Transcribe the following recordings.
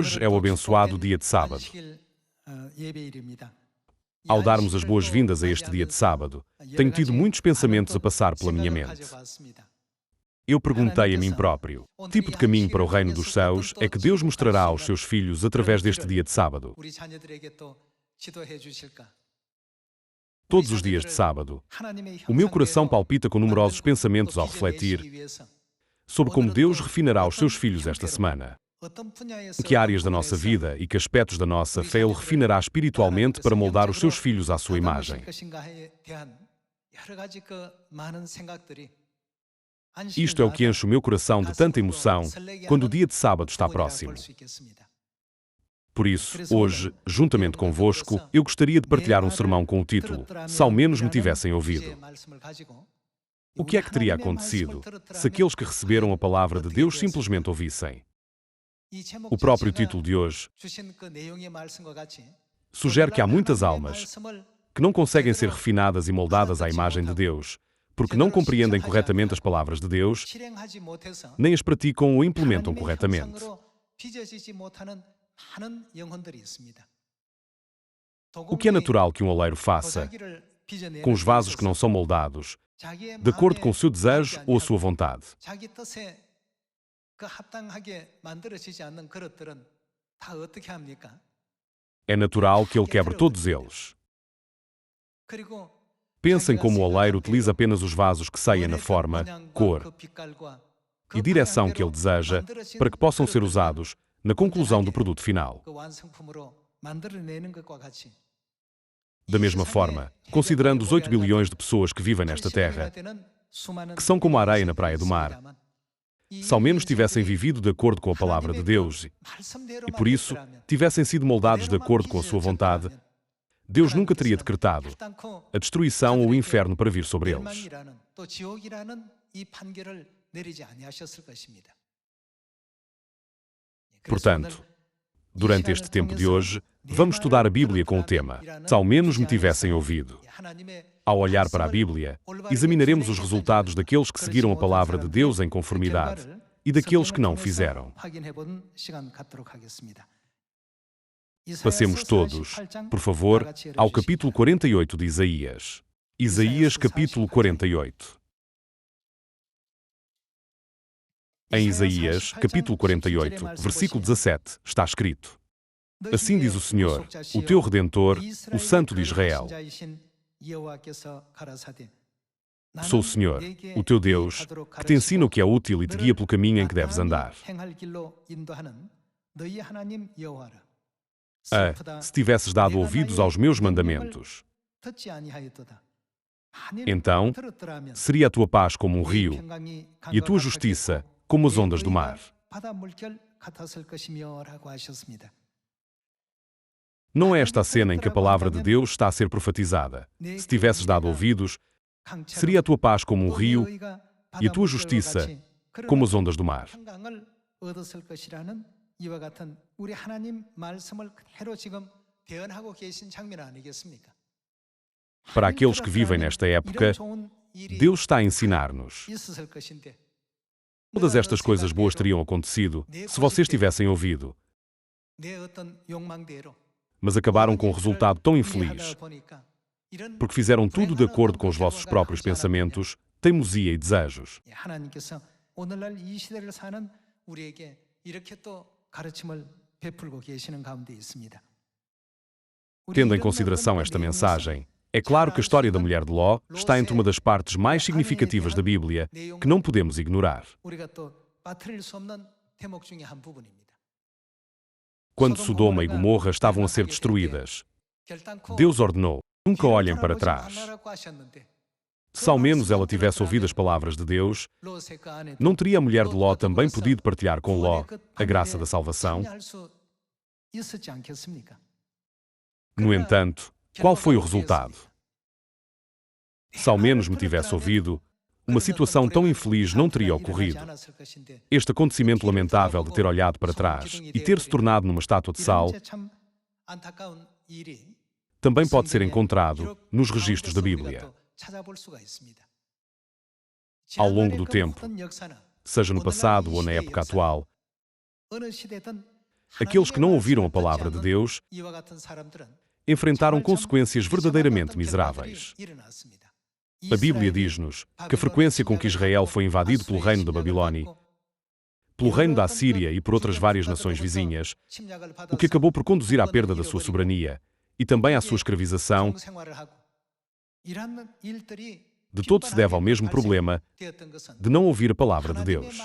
Hoje é o abençoado dia de sábado. Ao darmos as boas-vindas a este dia de sábado, tenho tido muitos pensamentos a passar pela minha mente. Eu perguntei a mim próprio, que tipo de caminho para o reino dos céus é que Deus mostrará aos seus filhos através deste dia de sábado? Todos os dias de sábado, o meu coração palpita com numerosos pensamentos ao refletir sobre como Deus refinará os seus filhos esta semana. Em que áreas da nossa vida e que aspectos da nossa fé Ele refinará espiritualmente para moldar os seus filhos à sua imagem. Isto é o que enche o meu coração de tanta emoção quando o dia de sábado está próximo. Por isso, hoje, juntamente convosco, eu gostaria de partilhar um sermão com o título Se ao menos me tivessem ouvido. O que é que teria acontecido se aqueles que receberam a palavra de Deus simplesmente ouvissem? O próprio título de hoje sugere que há muitas almas que não conseguem ser refinadas e moldadas à imagem de Deus, porque não compreendem corretamente as palavras de Deus, nem as praticam ou implementam corretamente. O que é natural que um oleiro faça com os vasos que não são moldados, de acordo com o seu desejo ou a sua vontade? É natural que ele quebre todos eles. Pensem como o oleiro utiliza apenas os vasos que saem na forma, cor e direção que ele deseja para que possam ser usados na conclusão do produto final. Da mesma forma, considerando os 8 bilhões de pessoas que vivem nesta terra, que são como a areia na praia do mar, se ao menos tivessem vivido de acordo com a palavra de Deus e, por isso, tivessem sido moldados de acordo com a sua vontade, Deus nunca teria decretado a destruição ou o inferno para vir sobre eles. Portanto, durante este tempo de hoje, vamos estudar a Bíblia com o tema Se ao menos me tivessem ouvido. Ao olhar para a Bíblia, examinaremos os resultados daqueles que seguiram a palavra de Deus em conformidade e daqueles que não o fizeram. Passemos todos, por favor, ao capítulo 48 de Isaías. Isaías capítulo 48. Em Isaías, capítulo 48, versículo 17, está escrito: Assim diz o Senhor, o teu Redentor, o Santo de Israel. Sou o Senhor, o teu Deus, que te ensina o que é útil e te guia pelo caminho em que deves andar. Se tivesses dado ouvidos aos meus mandamentos, então seria a tua paz como um rio e a tua justiça como as ondas do mar. Não é esta a cena em que a palavra de Deus está a ser profetizada. Se tivesses dado ouvidos, seria a tua paz como um rio e a tua justiça como as ondas do mar. Para aqueles que vivem nesta época, Deus está a ensinar-nos. Todas estas coisas boas teriam acontecido se vocês tivessem ouvido, mas acabaram com um resultado tão infeliz, porque fizeram tudo de acordo com os vossos próprios pensamentos, teimosia e desejos. Tendo em consideração esta mensagem, é claro que a história da mulher de Ló está entre uma das partes mais significativas da Bíblia que não podemos ignorar. Quando Sodoma e Gomorra estavam a ser destruídas, Deus ordenou: nunca olhem para trás. Se ao menos ela tivesse ouvido as palavras de Deus, não teria a mulher de Ló também podido partilhar com Ló a graça da salvação? No entanto, qual foi o resultado? Se ao menos me tivesse ouvido, uma situação tão infeliz não teria ocorrido. Este acontecimento lamentável de ter olhado para trás e ter se tornado numa estátua de sal também pode ser encontrado nos registros da Bíblia. Ao longo do tempo, seja no passado ou na época atual, aqueles que não ouviram a palavra de Deus enfrentaram consequências verdadeiramente miseráveis. A Bíblia diz-nos que a frequência com que Israel foi invadido pelo reino da Babilônia, pelo reino da Assíria e por outras várias nações vizinhas, o que acabou por conduzir à perda da sua soberania e também à sua escravização, de todo se deve ao mesmo problema de não ouvir a palavra de Deus.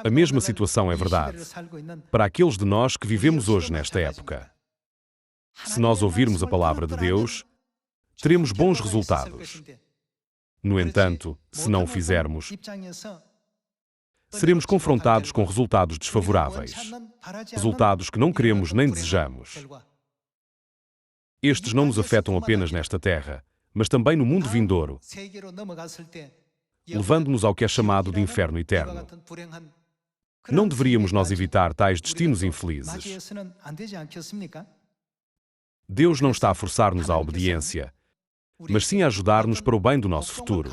A mesma situação é verdade para aqueles de nós que vivemos hoje nesta época. Se nós ouvirmos a palavra de Deus, teremos bons resultados. No entanto, se não o fizermos, seremos confrontados com resultados desfavoráveis, resultados que não queremos nem desejamos. Estes não nos afetam apenas nesta terra, mas também no mundo vindouro, levando-nos ao que é chamado de inferno eterno. Não deveríamos nós evitar tais destinos infelizes. Deus não está a forçar-nos à obediência, mas sim a ajudar-nos para o bem do nosso futuro.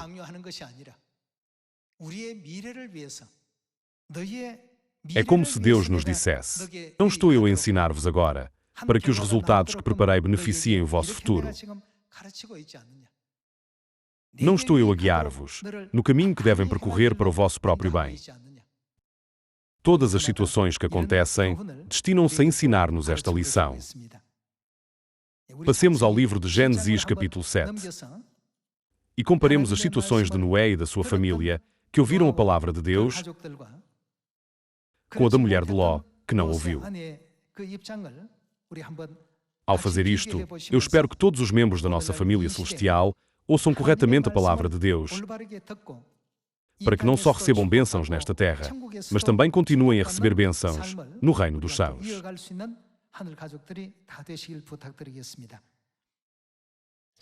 É como se Deus nos dissesse: não estou eu a ensinar-vos agora, para que os resultados que preparei beneficiem o vosso futuro. Não estou eu a guiar-vos no caminho que devem percorrer para o vosso próprio bem. Todas as situações que acontecem destinam-se a ensinar-nos esta lição. Passemos ao livro de Gênesis, capítulo 7, e comparemos as situações de Noé e da sua família, que ouviram a palavra de Deus, com a da mulher de Ló, que não ouviu. Ao fazer isto, eu espero que todos os membros da nossa família celestial ouçam corretamente a palavra de Deus, para que não só recebam bênçãos nesta terra, mas também continuem a receber bênçãos no reino dos céus.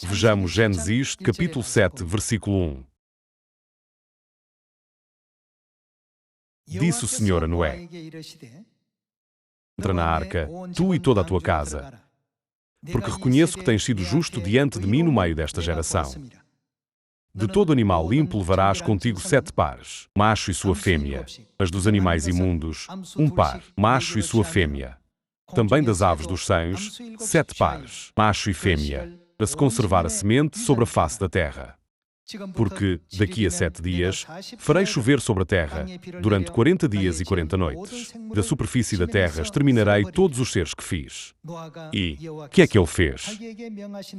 Vejamos Gênesis, capítulo 7, versículo 1. Disse o Senhor a Noé: entra na arca, tu e toda a tua casa, porque reconheço que tens sido justo diante de mim no meio desta geração. De todo animal limpo levarás contigo 7 pares, macho e sua fêmea, mas dos animais imundos, 1 par, macho e sua fêmea. Também das aves dos cães, 7 pares, macho e fêmea, para se conservar a semente sobre a face da terra. Porque, daqui a 7 dias, farei chover sobre a terra, durante 40 dias e 40 noites. Da superfície da terra exterminarei todos os seres que fiz. E, que é que ele fez?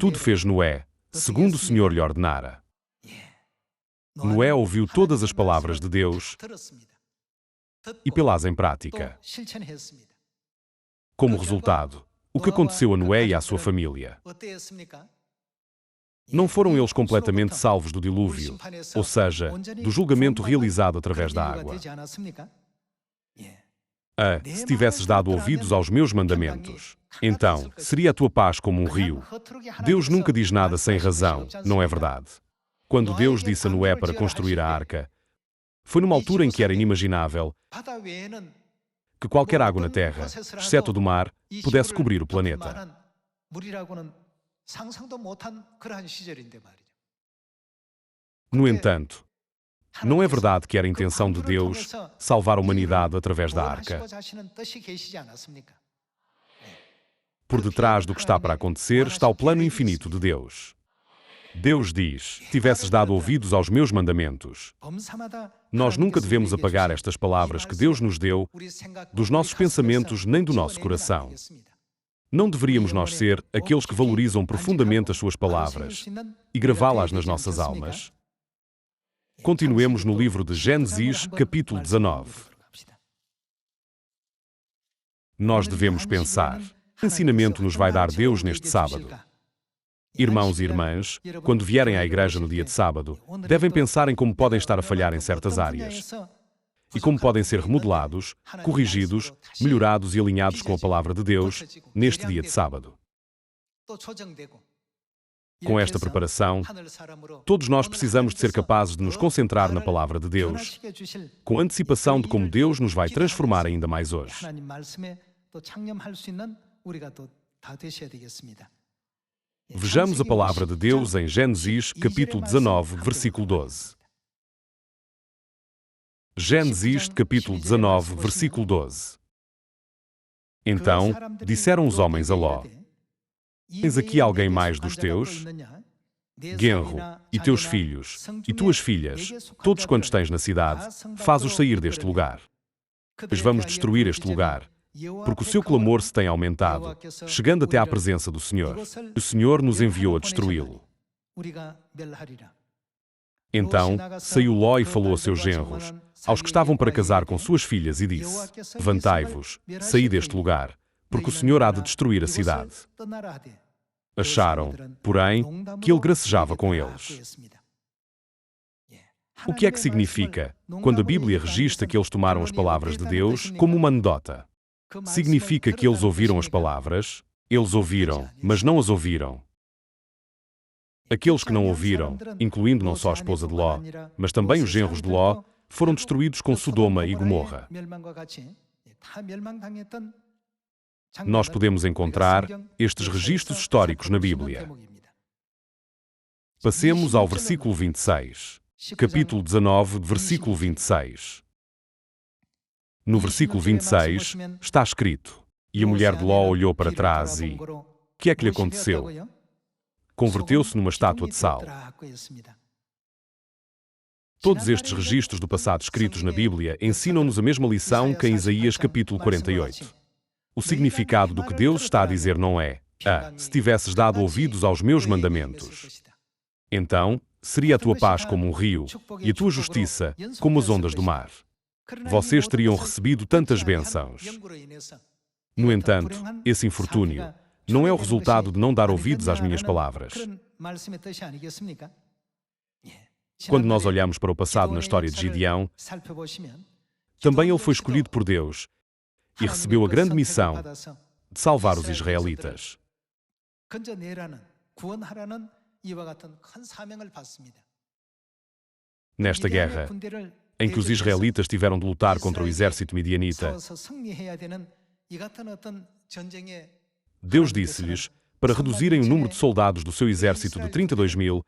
Tudo fez Noé, segundo o Senhor lhe ordenara. Noé ouviu todas as palavras de Deus e pô-las em prática. Como resultado, o que aconteceu a Noé e à sua família? Não foram eles completamente salvos do dilúvio, ou seja, do julgamento realizado através da água. Se tivesses dado ouvidos aos meus mandamentos, então seria a tua paz como um rio. Deus nunca diz nada sem razão, não é verdade? Quando Deus disse a Noé para construir a arca, foi numa altura em que era inimaginável que qualquer água na terra, exceto do mar, pudesse cobrir o planeta. No entanto, não é verdade que era a intenção de Deus salvar a humanidade através da arca. Por detrás do que está para acontecer está o plano infinito de Deus. Deus diz: tivesses dado ouvidos aos meus mandamentos. Nós nunca devemos apagar estas palavras que Deus nos deu dos nossos pensamentos nem do nosso coração. Não deveríamos nós ser aqueles que valorizam profundamente as suas palavras e gravá-las nas nossas almas? Continuemos no livro de Gênesis, capítulo 19. Nós devemos pensar: que ensinamento nos vai dar Deus neste sábado? Irmãos e irmãs, quando vierem à igreja no dia de sábado, devem pensar em como podem estar a falhar em certas áreas e como podem ser remodelados, corrigidos, melhorados e alinhados com a palavra de Deus neste dia de sábado. Com esta preparação, todos nós precisamos de ser capazes de nos concentrar na palavra de Deus, com antecipação de como Deus nos vai transformar ainda mais hoje. Vejamos a palavra de Deus em Gênesis, capítulo 19, versículo 12. Gênesis, capítulo 19, versículo 12. Então, disseram os homens a Ló: Tens aqui alguém mais dos teus? Genro, e teus filhos, e tuas filhas, todos quantos tens na cidade, faz-os sair deste lugar. Pois vamos destruir este lugar, porque o seu clamor se tem aumentado, chegando até à presença do Senhor. O Senhor nos enviou a destruí-lo. Então, saiu Ló e falou a seus genros, aos que estavam para casar com suas filhas, e disse: Levantai-vos, saí deste lugar, porque o Senhor há de destruir a cidade. Acharam, porém, que ele gracejava com eles. O que é que significa, quando a Bíblia registra que eles tomaram as palavras de Deus como uma anedota? Significa que eles ouviram as palavras? Eles ouviram, mas não as ouviram. Aqueles que não ouviram, incluindo não só a esposa de Ló, mas também os genros de Ló, foram destruídos com Sodoma e Gomorra. Nós podemos encontrar estes registros históricos na Bíblia. Passemos ao versículo 26. Capítulo 19, versículo 26. No versículo 26, está escrito: E a mulher de Ló olhou para trás e... O que é que lhe aconteceu? Converteu-se numa estátua de sal. Todos estes registros do passado escritos na Bíblia ensinam-nos a mesma lição que em Isaías capítulo 48. O significado do que Deus está a dizer não é: se tivesses dado ouvidos aos meus mandamentos, então seria a tua paz como um rio e a tua justiça como as ondas do mar. Vocês teriam recebido tantas bênçãos. No entanto, esse infortúnio não é o resultado de não dar ouvidos às minhas palavras. Quando nós olhamos para o passado na história de Gideão, também ele foi escolhido por Deus e recebeu a grande missão de salvar os israelitas. Nesta guerra, em que os israelitas tiveram de lutar contra o exército midianita, Deus disse-lhes para reduzirem o número de soldados do seu exército de 32.000,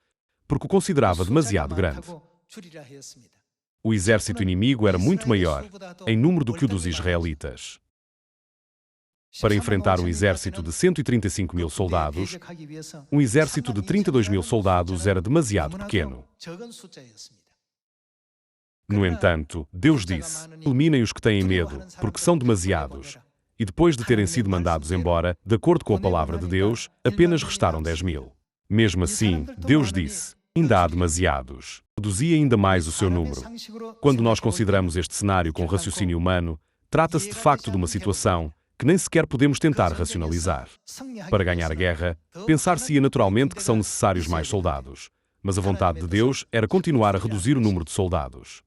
porque o considerava demasiado grande. O exército inimigo era muito maior em número do que o dos israelitas. Para enfrentar um exército de 135.000 soldados, um exército de 32.000 soldados era demasiado pequeno. No entanto, Deus disse: Eliminem os que têm medo, porque são demasiados. E depois de terem sido mandados embora, de acordo com a palavra de Deus, apenas restaram 10.000. Mesmo assim, Deus disse: Ainda há demasiados. Reduzia ainda mais o seu número. Quando nós consideramos este cenário com raciocínio humano, trata-se de facto de uma situação que nem sequer podemos tentar racionalizar. Para ganhar a guerra, pensar-se-ia naturalmente que são necessários mais soldados, mas a vontade de Deus era continuar a reduzir o número de soldados.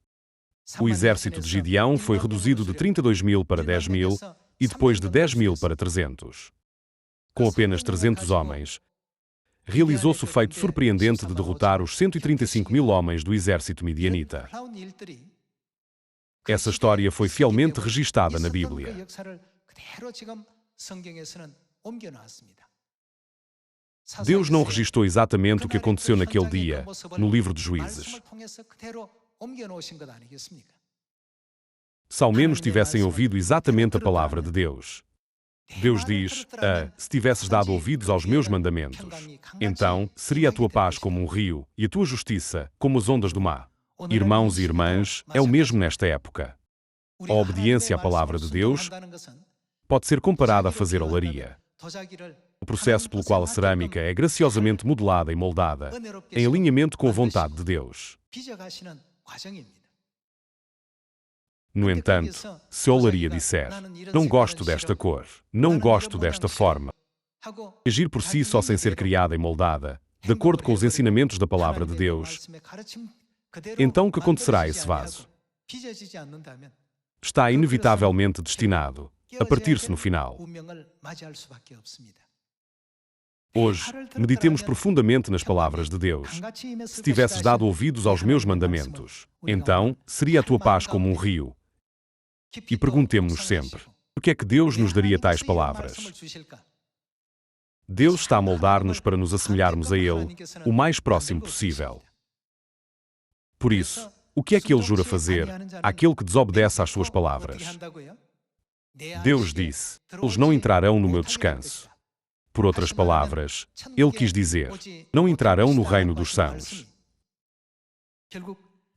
O exército de Gideão foi reduzido de 32.000 para 10.000 e depois de 10.000 para 300. Com apenas 300 homens, realizou-se o feito surpreendente de derrotar os 135.000 homens do exército midianita. Essa história foi fielmente registada na Bíblia. Deus não registrou exatamente o que aconteceu naquele dia, no livro de Juízes. Se ao menos tivessem ouvido exatamente a palavra de Deus. Deus diz: se tivesses dado ouvidos aos meus mandamentos, então seria a tua paz como um rio e a tua justiça como as ondas do mar. Irmãos e irmãs, é o mesmo nesta época. A obediência à palavra de Deus pode ser comparada a fazer olaria. O processo pelo qual a cerâmica é graciosamente modelada e moldada, em alinhamento com a vontade de Deus. No entanto, se a olaria disser: não gosto desta cor, não gosto desta forma, agir por si só sem ser criada e moldada, de acordo com os ensinamentos da palavra de Deus, então o que acontecerá a esse vaso? Está inevitavelmente destinado a partir-se no final. Hoje, meditemos profundamente nas palavras de Deus. Se tivesses dado ouvidos aos meus mandamentos, então seria a tua paz como um rio. E perguntemo-nos sempre: por que é que Deus nos daria tais palavras? Deus está a moldar-nos para nos assemelharmos a Ele o mais próximo possível. Por isso, o que é que Ele jura fazer àquele que desobedece às suas palavras? Deus disse: eles não entrarão no meu descanso. Por outras palavras, Ele quis dizer: não entrarão no reino dos sãos.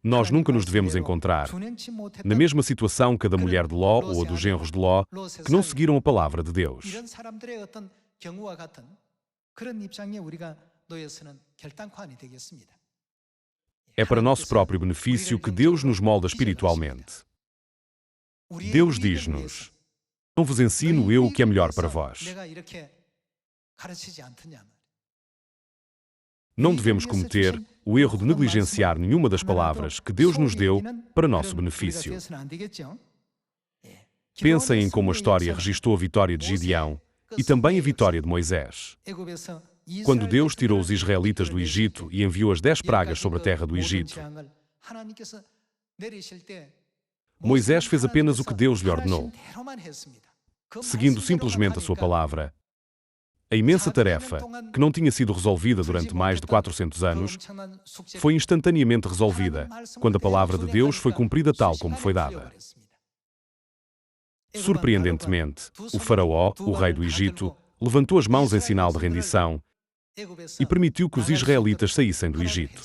Nós nunca nos devemos encontrar na mesma situação que a da mulher de Ló ou a dos genros de Ló, que não seguiram a palavra de Deus. É para nosso próprio benefício que Deus nos molda espiritualmente. Deus diz-nos: não vos ensino eu o que é melhor para vós. Não devemos cometer o erro de negligenciar nenhuma das palavras que Deus nos deu para nosso benefício. Pensem em como a história registou a vitória de Gideão e também a vitória de Moisés. Quando Deus tirou os israelitas do Egito e enviou as 10 pragas sobre a terra do Egito, Moisés fez apenas o que Deus lhe ordenou, seguindo simplesmente a sua palavra. A imensa tarefa, que não tinha sido resolvida durante mais de 400 anos, foi instantaneamente resolvida quando a palavra de Deus foi cumprida tal como foi dada. Surpreendentemente, o faraó, o rei do Egito, levantou as mãos em sinal de rendição e permitiu que os israelitas saíssem do Egito.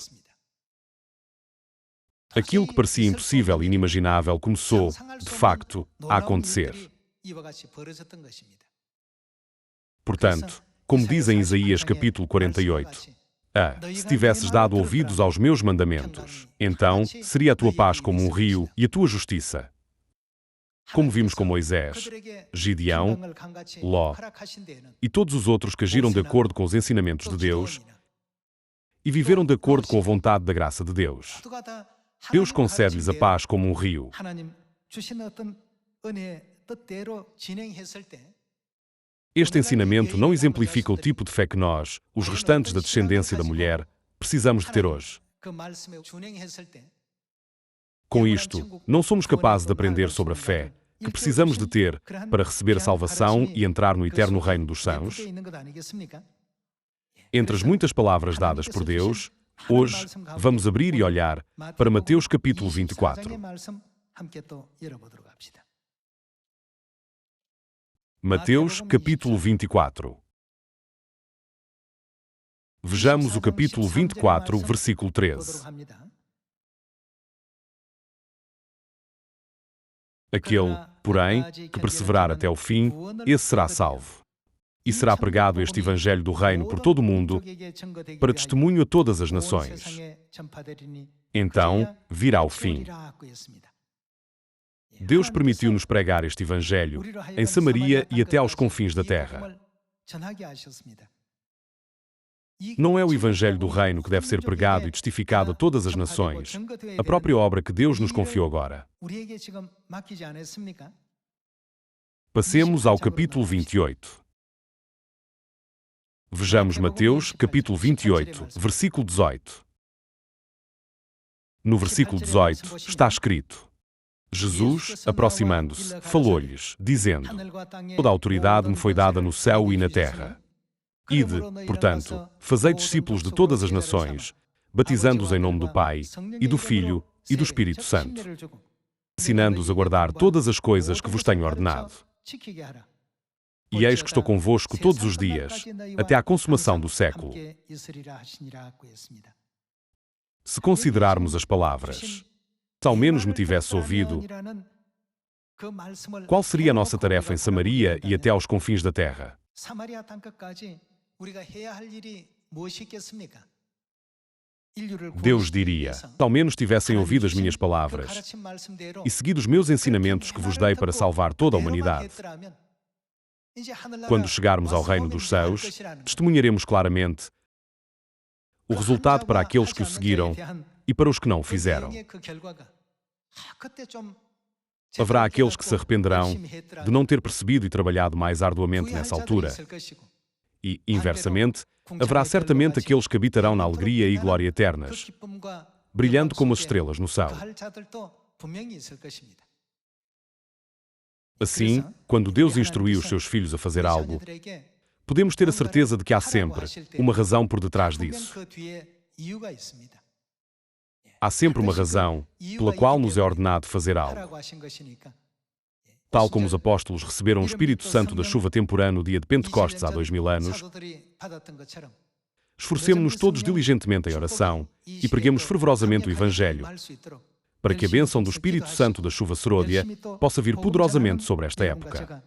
Aquilo que parecia impossível e inimaginável começou, de facto, a acontecer. Portanto, como diz em Isaías capítulo 48, se tivesses dado ouvidos aos meus mandamentos, então seria a tua paz como um rio e a tua justiça. Como vimos com Moisés, Gideão, Ló e todos os outros que agiram de acordo com os ensinamentos de Deus e viveram de acordo com a vontade da graça de Deus. Deus concede-lhes a paz como um rio. Este ensinamento não exemplifica o tipo de fé que nós, os restantes da descendência da mulher, precisamos de ter hoje. Com isto, não somos capazes de aprender sobre a fé que precisamos de ter para receber a salvação e entrar no eterno reino dos sãos? Entre as muitas palavras dadas por Deus, hoje vamos abrir e olhar para Mateus capítulo 24. Mateus capítulo 24. Vejamos o capítulo 24, versículo 13. Aquele, porém, que perseverar até o fim, esse será salvo. E será pregado este evangelho do reino por todo o mundo, para testemunho a todas as nações. Então virá o fim. Deus permitiu-nos pregar este evangelho em Samaria e até aos confins da terra. Não é o evangelho do reino que deve ser pregado e testificado a todas as nações, a própria obra que Deus nos confiou agora. Passemos ao capítulo 28. Vejamos Mateus, capítulo 28, versículo 18. No versículo 18 está escrito: Jesus, aproximando-se, falou-lhes, dizendo: toda a autoridade me foi dada no céu e na terra. Ide, portanto, fazei discípulos de todas as nações, batizando-os em nome do Pai, e do Filho, e do Espírito Santo, ensinando-os a guardar todas as coisas que vos tenho ordenado. E eis que estou convosco todos os dias, até à consumação do século. Se considerarmos as palavras, se ao menos me tivesse ouvido, qual seria a nossa tarefa em Samaria e até aos confins da terra? Deus diria: se ao menos tivessem ouvido as minhas palavras e seguido os meus ensinamentos que vos dei para salvar toda a humanidade. Quando chegarmos ao reino dos céus, testemunharemos claramente o resultado para aqueles que o seguiram e para os que não o fizeram. Haverá aqueles que se arrependerão de não ter percebido e trabalhado mais arduamente nessa altura. E, inversamente, haverá certamente aqueles que habitarão na alegria e glória eternas, brilhando como as estrelas no céu. Assim, quando Deus instruiu os seus filhos a fazer algo, podemos ter a certeza de que há sempre uma razão por detrás disso. Há sempre uma razão pela qual nos é ordenado fazer algo. Tal como os apóstolos receberam o Espírito Santo da chuva temporã no dia de Pentecostes há 2000 anos, esforcemo-nos todos diligentemente em oração e preguemos fervorosamente o Evangelho, para que a bênção do Espírito Santo da chuva serôdia possa vir poderosamente sobre esta época.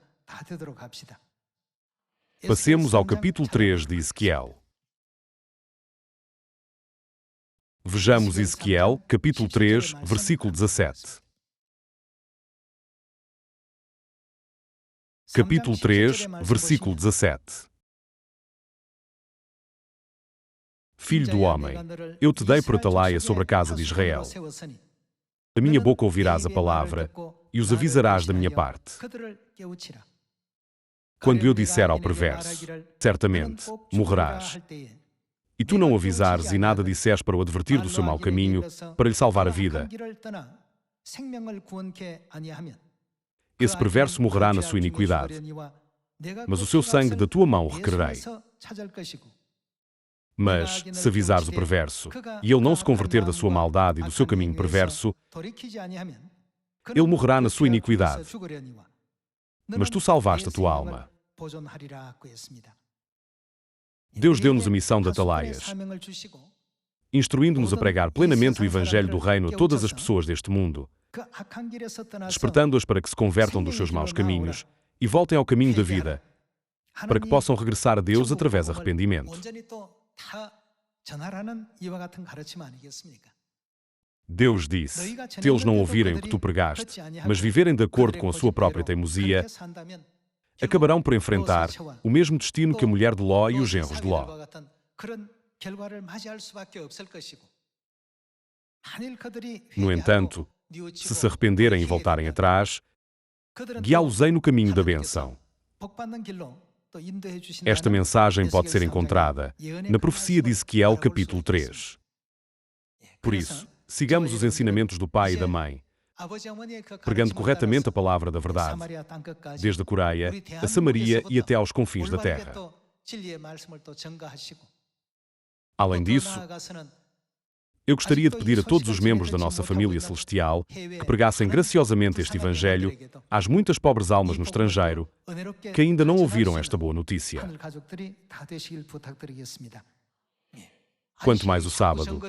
Passemos ao capítulo 3 de Ezequiel. Vejamos Ezequiel, capítulo 3, versículo 17. Capítulo 3, versículo 17. Filho do homem, eu te dei por atalaia sobre a casa de Israel. Da minha boca ouvirás a palavra e os avisarás da minha parte. Quando eu disser ao perverso, certamente morrerás, e tu não o avisares e nada disseres para o advertir do seu mau caminho, para lhe salvar a vida, esse perverso morrerá na sua iniquidade, mas o seu sangue da tua mão requererei. Mas, se avisares o perverso, e ele não se converter da sua maldade e do seu caminho perverso, ele morrerá na sua iniquidade, mas tu salvaste a tua alma. Deus deu-nos a missão de atalaias, instruindo-nos a pregar plenamente o Evangelho do Reino a todas as pessoas deste mundo, despertando-as para que se convertam dos seus maus caminhos e voltem ao caminho da vida, para que possam regressar a Deus através do arrependimento. Deus disse: se eles não ouvirem o que tu pregaste, mas viverem de acordo com a sua própria teimosia, acabarão por enfrentar o mesmo destino que a mulher de Ló e os genros de Ló. No entanto, se se arrependerem e voltarem atrás, guiá-los-ei no caminho da bênção. Esta mensagem pode ser encontrada na profecia de Ezequiel, capítulo 3. Por isso, sigamos os ensinamentos do pai e da mãe, pregando corretamente a palavra da verdade, desde a Coreia, a Samaria e até aos confins da terra. Além disso, eu gostaria de pedir a todos os membros da nossa família celestial que pregassem graciosamente este Evangelho às muitas pobres almas no estrangeiro que ainda não ouviram esta boa notícia. Quanto mais o sábado,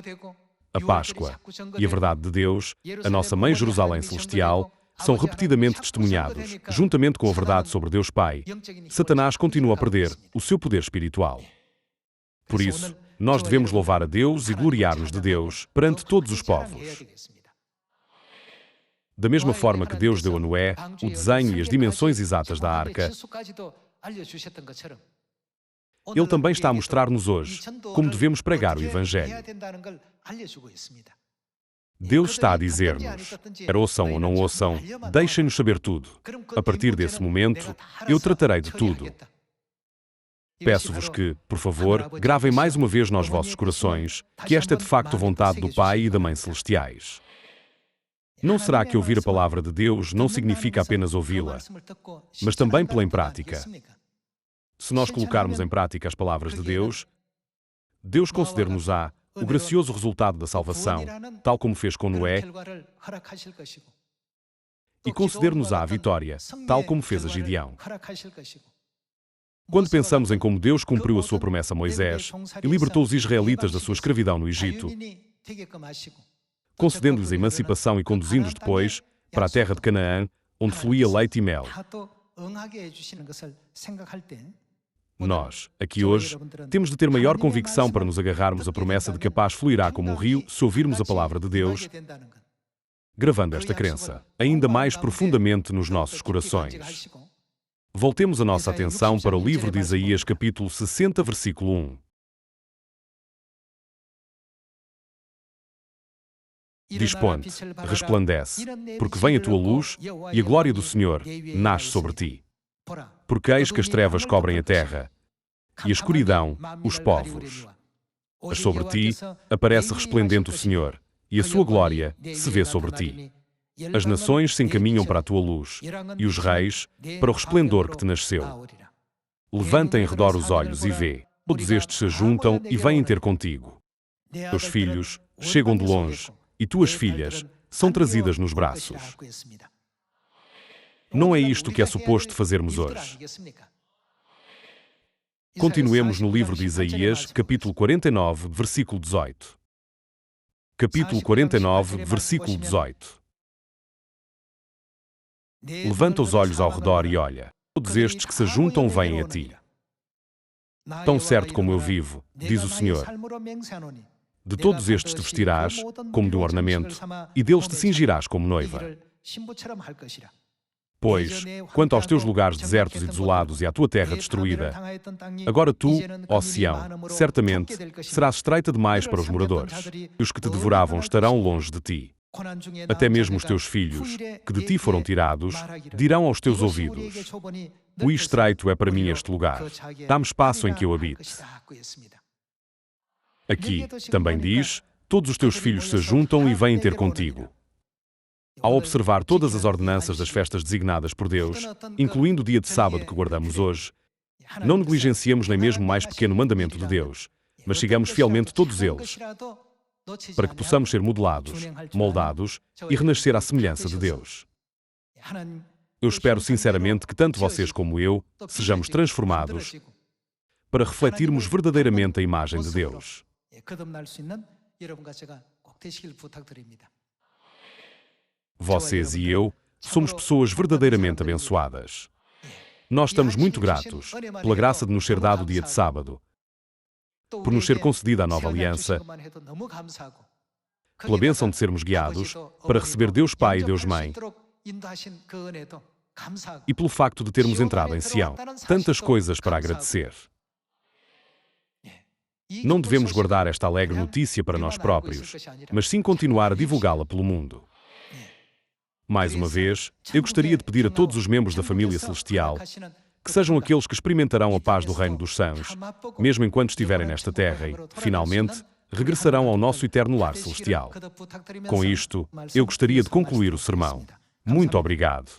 a Páscoa e a verdade de Deus, a nossa Mãe Jerusalém Celestial, são repetidamente testemunhados, juntamente com a verdade sobre Deus Pai, Satanás continua a perder o seu poder espiritual. Por isso, nós devemos louvar a Deus e gloriar-nos de Deus perante todos os povos. Da mesma forma que Deus deu a Noé o desenho e as dimensões exatas da arca, Ele também está a mostrar-nos hoje como devemos pregar o Evangelho. Deus está a dizer-nos, quer ouçam ou não ouçam, deixem-nos saber tudo. A partir desse momento, eu tratarei de tudo. Peço-vos que, por favor, gravem mais uma vez nos vossos corações que esta é de facto a vontade do Pai e da Mãe Celestiais. Não será que ouvir a palavra de Deus não significa apenas ouvi-la, mas também pela em prática? Se nós colocarmos em prática as palavras de Deus, Deus conceder-nos-á o gracioso resultado da salvação, tal como fez com Noé, e conceder-nos-á a vitória, tal como fez a Gideão. Quando pensamos em como Deus cumpriu a sua promessa a Moisés e libertou os israelitas da sua escravidão no Egito, concedendo-lhes a emancipação e conduzindo-os depois para a terra de Canaã, onde fluía leite e mel, nós, aqui hoje, temos de ter maior convicção para nos agarrarmos à promessa de que a paz fluirá como um rio se ouvirmos a palavra de Deus, gravando esta crença ainda mais profundamente nos nossos corações. Voltemos a nossa atenção para o livro de Isaías, capítulo 60, versículo 1. Dispõe-te, resplandece, porque vem a tua luz e a glória do Senhor nasce sobre ti. Porque eis que as trevas cobrem a terra e a escuridão os povos. Mas sobre ti aparece resplendente o Senhor e a sua glória se vê sobre ti. As nações se encaminham para a tua luz, e os reis para o resplendor que te nasceu. Levanta em redor os olhos e vê. Todos estes se juntam e vêm ter contigo. Teus filhos chegam de longe e tuas filhas são trazidas nos braços. Não é isto que é suposto fazermos hoje. Continuemos no livro de Isaías, capítulo 49, versículo 18. Capítulo 49, versículo 18. Levanta os olhos ao redor e olha. Todos estes que se juntam vêm a ti. Tão certo como eu vivo, diz o Senhor, de todos estes te vestirás como de um ornamento, e deles te cingirás como noiva. Pois, quanto aos teus lugares desertos e desolados e à tua terra destruída, agora tu, ó Sião, certamente serás estreita demais para os moradores, e os que te devoravam estarão longe de ti. Até mesmo os teus filhos, que de ti foram tirados, dirão aos teus ouvidos: o estreito é para mim este lugar, dá-me espaço em que eu habite. Aqui, também diz, todos os teus filhos se juntam e vêm ter contigo. Ao observar todas as ordenanças das festas designadas por Deus, incluindo o dia de sábado que guardamos hoje, não negligenciemos nem mesmo o mais pequeno mandamento de Deus, mas sigamos fielmente todos eles, para que possamos ser modelados, moldados e renascer à semelhança de Deus. Eu espero sinceramente que tanto vocês como eu sejamos transformados para refletirmos verdadeiramente a imagem de Deus. Vocês e eu somos pessoas verdadeiramente abençoadas. Nós estamos muito gratos pela graça de nos ser dado o dia de sábado, por nos ser concedida a nova aliança, pela bênção de sermos guiados para receber Deus Pai e Deus Mãe, e pelo facto de termos entrado em Sião. Tantas coisas para agradecer. Não devemos guardar esta alegre notícia para nós próprios, mas sim continuar a divulgá-la pelo mundo. Mais uma vez, eu gostaria de pedir a todos os membros da família celestial que sejam aqueles que experimentarão a paz do reino dos céus, mesmo enquanto estiverem nesta terra e, finalmente, regressarão ao nosso eterno lar celestial. Com isto, eu gostaria de concluir o sermão. Muito obrigado.